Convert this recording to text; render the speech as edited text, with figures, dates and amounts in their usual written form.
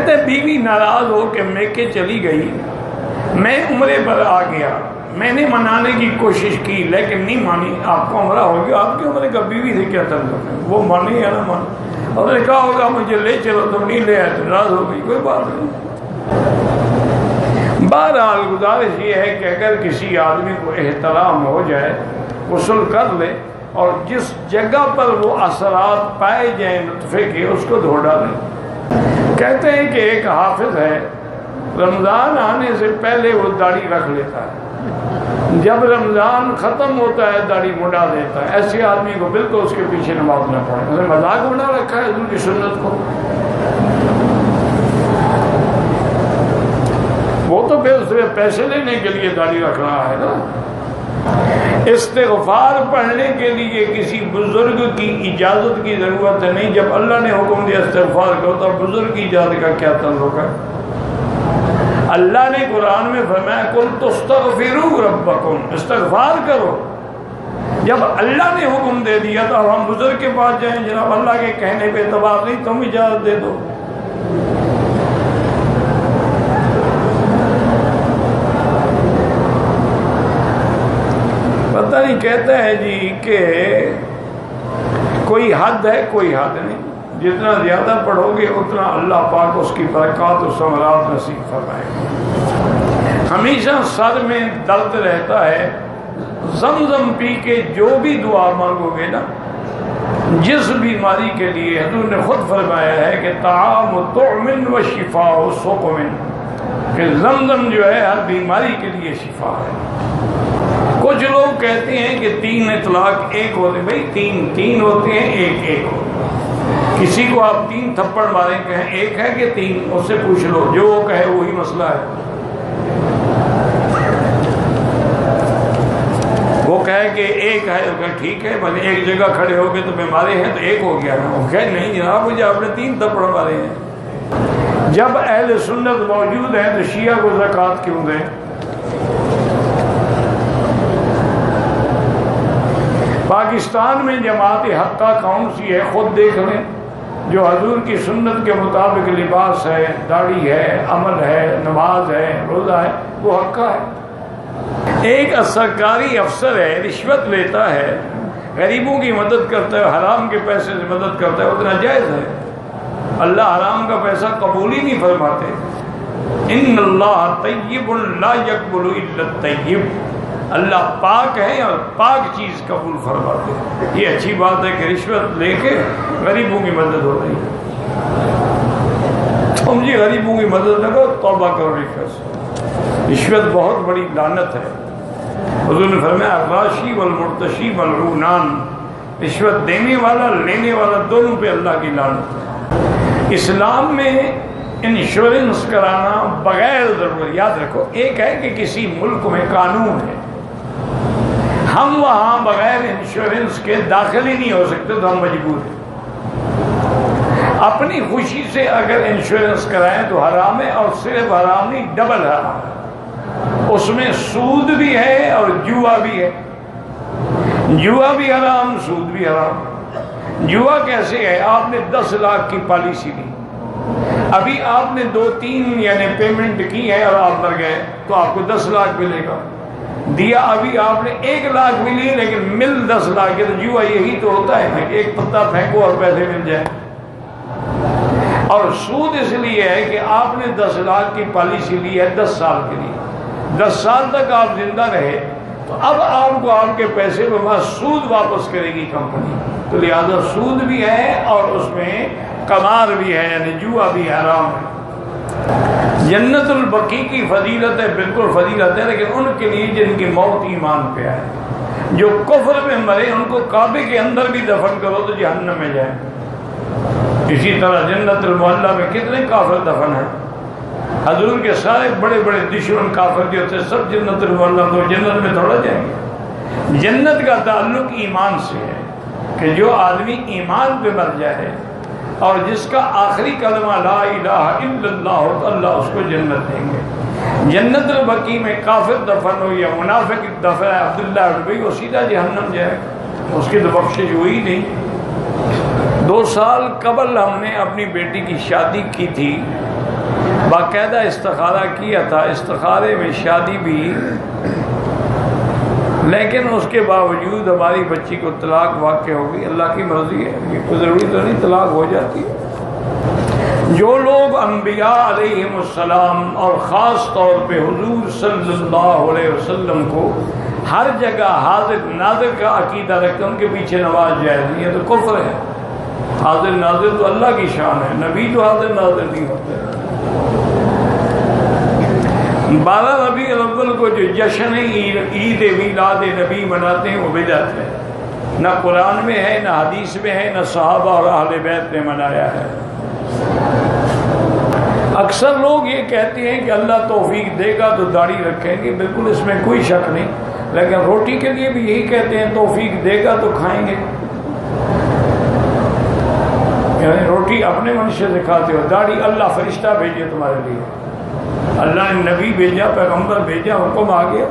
کہتے بیوی ناراض ہو کہ میکے چلی گئی، میں عمرے پر آ گیا، میں نے منانے کی کوشش کی لیکن نہیں مانی۔ آپ کو عمرہ ہو گیا، آپ کی عمرے کا بیوی سے کیا تعلق ہے؟ وہ مانی یا نہ مانی، اور نے کہا ہوگا مجھے لے چلو، تم نہیں لے آئے تو ناراض ہو گئی، کوئی بات نہیں۔ بہرحال گزارش یہ ہے کہ اگر کسی آدمی کو احترام ہو جائے، غسل کر لے، اور جس جگہ پر وہ اثرات پائے جائیں نطفے کے اس کو دھو ڈالیں۔ کہتے ہیں کہ ایک حافظ ہے، رمضان آنے سے پہلے وہ داڑھی رکھ لیتا ہے، جب رمضان ختم ہوتا ہے داڑھی مڈا دیتا ہے۔ ایسے آدمی کو بالکل اس کے پیچھے نماز نہ پڑھے، اس نے مذاق بنا رکھا ہے حضور کی سنت کو۔ وہ تو پھر اس میں پیسے لینے کے لیے داڑھی رکھ رہا ہے نا۔ استغفار پڑھنے کے لیے کسی بزرگ کی اجازت کی ضرورت نہیں، جب اللہ نے حکم دیا استغفار کرو تو بزرگ کی اجازت کا کیا تعلق ہے؟ اللہ نے قرآن میں فرمایا قل تستغفروا ربکم، استغفار کرو۔ جب اللہ نے حکم دے دیا تو اب ہم بزرگ کے پاس جائیں، جناب اللہ کے کہنے پہ اعتبار نہیں، تم اجازت دے دو۔ پتہ نہیں کہتا ہے جی کہ کوئی حد ہے، کوئی حد نہیں، جتنا زیادہ پڑھو گے اتنا اللہ پاک اس کی برکات و ثمرات نصیب فرمائے گا۔ ہمیشہ سر میں درد رہتا ہے، زمزم پی کے جو بھی دعا مانگو گے نا، جس بیماری کے لیے حضور نے خود فرمایا ہے کہ طعام طعم و شفاء سقم، کہ زمزم جو ہے ہر بیماری کے لیے شفا ہے۔ کچھ لوگ کہتے ہیں کہ 3 اطلاق ایک ہوتے ہیں، بھائی تین ہوتے ہیں، ایک ہوتے ہیں۔ کسی کو آپ 3 تھپڑ ماریں کہیں ایک ہے کہ 3، اس سے پوچھ لو، جو وہ کہے وہی مسئلہ ہے۔ وہ کہے کہ ایک ہے، کہ ٹھیک ہے، بھلے ایک جگہ کھڑے ہو گئے تو بیمارے ہیں تو ایک ہو گیا نا۔ وہ کہے نہیں جناب مجھے آپ نے 3 تھپڑ مارے ہیں۔ جب اہل سنت موجود ہیں تو شیعہ کو زکوٰۃ کیوں دیں؟ پاکستان میں جماعت حقہ کون سی ہے خود دیکھ لیں، جو حضور کی سنت کے مطابق لباس ہے، داڑھی ہے، عمل ہے، نماز ہے، روزہ ہے، وہ حقہ ہے۔ ایک سرکاری افسر ہے، رشوت لیتا ہے، غریبوں کی مدد کرتا ہے، حرام کے پیسے سے مدد کرتا ہے، اتنا جائز ہے؟ اللہ حرام کا پیسہ قبول ہی نہیں فرماتے۔ ان اللہ طیب لا یقبل الا الطیب، اللہ پاک ہے اور پاک چیز قبول فرماتے ہیں۔ یہ اچھی بات ہے کہ رشوت لے کے غریبوں کی مدد ہو رہی ہے۔ تم جی غریبوں کی مدد نہ کرو، توبہ کرو رشوت سے۔ رشوت بہت بڑی لعنت ہے۔ حضور نے فرمایا الراشی والمرتشی ملعونان، رشوت دینے والا لینے والا دونوں پہ اللہ کی لعنت ہے۔ اسلام میں انشورنس کرانا بغیر ضرورت، یاد رکھو، ایک ہے کہ کسی ملک میں قانون ہے، ہم وہاں بغیر انشورنس کے داخل ہی نہیں ہو سکتے تو ہم مجبور ہیں۔ اپنی خوشی سے اگر انشورنس کرائیں تو حرام ہے، اور صرف حرام نہیں ڈبل حرام ہے۔ اس میں سود بھی ہے اور جوا بھی ہے، جوا بھی حرام، سود بھی حرام۔ جوا کیسے ہے؟ آپ نے 10 لاکھ کی پالیسی لی، ابھی آپ نے 2-3 یعنی پیمنٹ کی ہے اور آپ مر گئے تو آپ کو 10 لاکھ ملے گا۔ دیا ابھی آپ نے 1 لاکھ ملی لیکن مل 10 لاکھ ہے، تو جوا یہی تو ہوتا ہے کہ ایک پتا پھینکو اور پیسے مل جائیں۔ اور سود اس لیے ہے کہ آپ نے 10 لاکھ کی پالیسی لی ہے 10 سال کے لیے، 10 سال تک آپ زندہ رہے تو اب آپ کو آپ کے پیسے پہ بس سود واپس کرے گی کمپنی، تو لہذا سود بھی ہے اور اس میں قمار بھی ہے، یعنی جوا بھی حرام ہے۔ جنت البقیع کی فضیلت ہے، بالکل فضیلت ہے، لیکن ان کے لیے جن کی موت ایمان پہ آئے، جو کفر میں مرے ان کو کعبے کے اندر بھی دفن کرو تو جہنم میں جائیں۔ اسی طرح جنت المعلیٰ میں کتنے کافر دفن ہیں؟ حضور کے سارے بڑے بڑے دشمن کافر جو تھے سب جنت المعلیٰ تو جنت میں تھوڑا جائیں گے۔ جنت کا تعلق ایمان سے ہے کہ جو آدمی ایمان پہ مر جائے اور جس کا آخری کلمہ لا الہ الا اللہ ہو تو اللہ اس کو جنت دیں گے۔ جنت البقیع میں کافر دفن ہو یا منافق دفن ہے عبداللہ ابی، وہ سیدھا جہنم جائے گا، اس کی تو بخشش ہوئی نہیں۔ 2 سال قبل ہم نے اپنی بیٹی کی شادی کی تھی باقاعدہ استخارہ کیا تھا، استخارے میں شادی بھی، لیکن اس کے باوجود ہماری بچی کو طلاق واقع ہوگی، اللہ کی مرضی ہے، یہ کوئی ضروری تو نہیں طلاق ہو جاتی ہے۔ جو لوگ انبیاء علیہم السلام اور خاص طور پہ حضور صلی اللہ علیہ وسلم کو ہر جگہ حاضر ناظر کا عقیدہ رکھتے ہیں، ان کے پیچھے نماز جائز نہیں ہے تو کفر ہے۔ حاضر ناظر تو اللہ کی شان ہے، نبی تو حاضر ناظر نہیں ہوتے۔ 12 ربیع الاول کو جو جشن عید میلاد نبی مناتے ہیں وہ بدعت ہے، نہ قرآن میں ہے، نہ حدیث میں ہے، نہ صحابہ اور اہل بیت نے منایا ہے۔ اکثر لوگ یہ کہتے ہیں کہ اللہ توفیق دے گا تو داڑھی رکھیں گے، بالکل اس میں کوئی شک نہیں، لیکن روٹی کے لیے بھی یہی کہتے ہیں توفیق دے گا تو کھائیں گے، یعنی روٹی اپنے منشے سے کھاتے ہو، داڑھی اللہ فرشتہ بھیجے تمہارے لیے، اللہ نے نبی بھیجا، پیغمبر بھیجا، حکم آ گیا۔